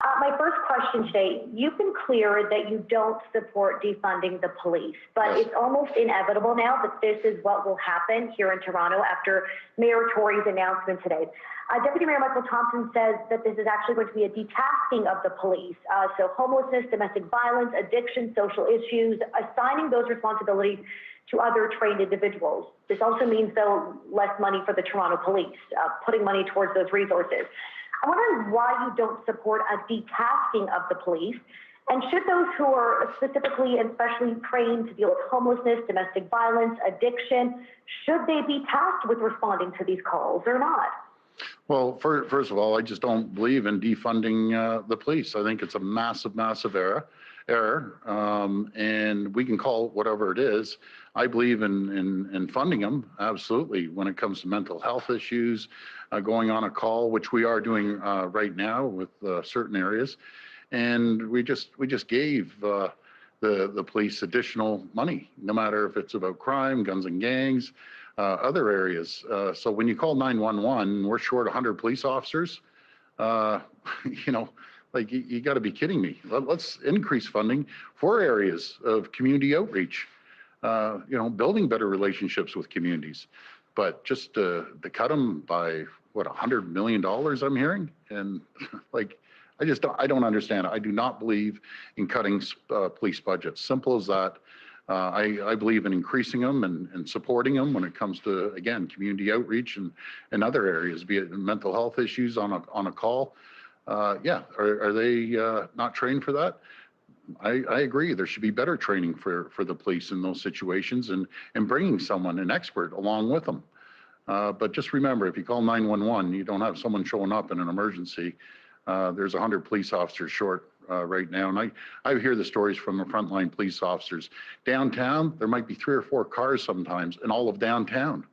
My first question today, you've been clear that you don't support defunding the police, but Yes. it's almost inevitable now that this is what will happen here in Toronto after Mayor Tory's announcement today. Deputy Mayor Michael Thompson says that this is actually going to be a detasking of the police. So homelessness, domestic violence, addiction, social issues, assigning those responsibilities to other trained individuals. This also means, though, less money for the Toronto police, putting money towards those resources. I wonder why you don't support a detasking of the police, and should those who are specifically and specially trained to deal with homelessness, domestic violence, addiction, should they be tasked with responding to these calls or not? Well, first of all, I just don't believe in defunding the police. I think it's a massive, massive error, and we can call it whatever it is. I believe in funding them, absolutely, when it comes to mental health issues, going on a call, which we are doing right now with certain areas. And we just gave the police additional money, no matter if it's about crime, guns and gangs, other areas. So when you call 911, we're short 100 police officers. You know, like you got to be kidding me. Let's increase funding for areas of community outreach. You know, building better relationships with communities, but just to cut them by what, $100 million I'm hearing, and like I don't understand. I do not believe in cutting police budgets. Simple as that. I believe in increasing them and supporting them when it comes to, again, community outreach and other areas, be it mental health issues on a call. Yeah, are they not trained for that? I agree. There should be better training for the police in those situations and bringing someone, an expert, along with them. But just remember, if you call 911, you don't have someone showing up in an emergency. There's 100 police officers short right now. And I hear the stories from the frontline police officers. Downtown, there might be 3 or 4 cars sometimes in all of downtown.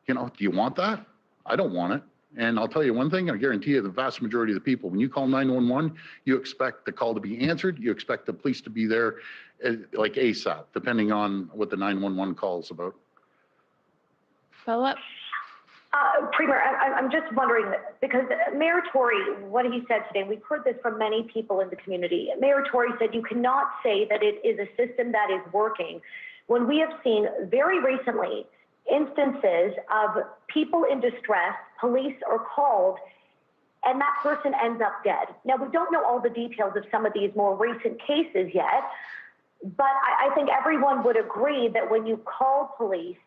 You know, do you want that? I don't want it. And I'll tell you one thing, I guarantee you the vast majority of the people, when you call 911, you expect the call to be answered. You expect the police to be there like ASAP, depending on what the 911 call is about. Follow-up? Premier, I'm just wondering, because Mayor Tory, what he said today, we've heard this from many people in the community. Mayor Tory said you cannot say that it is a system that is working when we have seen very recently instances of people in distress, police are called, and that person ends up dead. Now, we don't know all the details of some of these more recent cases yet, but I think everyone would agree that when you call police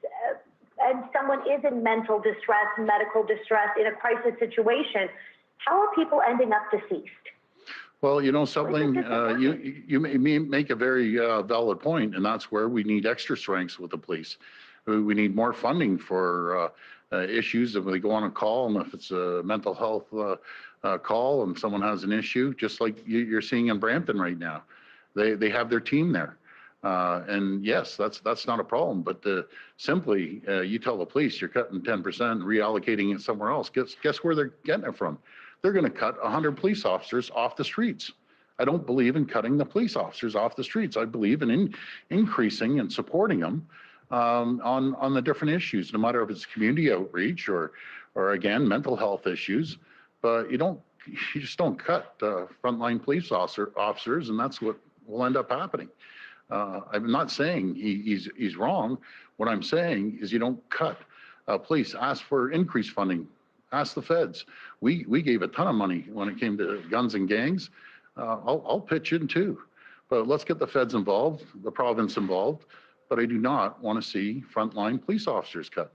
and someone is in mental distress, medical distress, in a crisis situation, how are people ending up deceased? Well, you know something, you make a very valid point, and that's where we need extra strengths with the police. We need more funding for issues if they go on a call, and if it's a mental health call and someone has an issue, just like you're seeing in Brampton right now. They have their team there. And yes, that's not a problem, but simply you tell the police you're cutting 10% and reallocating it somewhere else. Guess where they're getting it from? They're going to cut 100 police officers off the streets. I don't believe in cutting the police officers off the streets. I believe in increasing and supporting them on the different issues, no matter if it's community outreach or again, mental health issues. But you just don't cut frontline police officers, and that's what will end up happening. I'm not saying he's wrong. What I'm saying is you don't cut police. Ask for increased funding. Ask the feds. We gave a ton of money when it came to guns and gangs. I'll pitch in too. But let's get the feds involved, the province involved. But I do not want to see frontline police officers cut.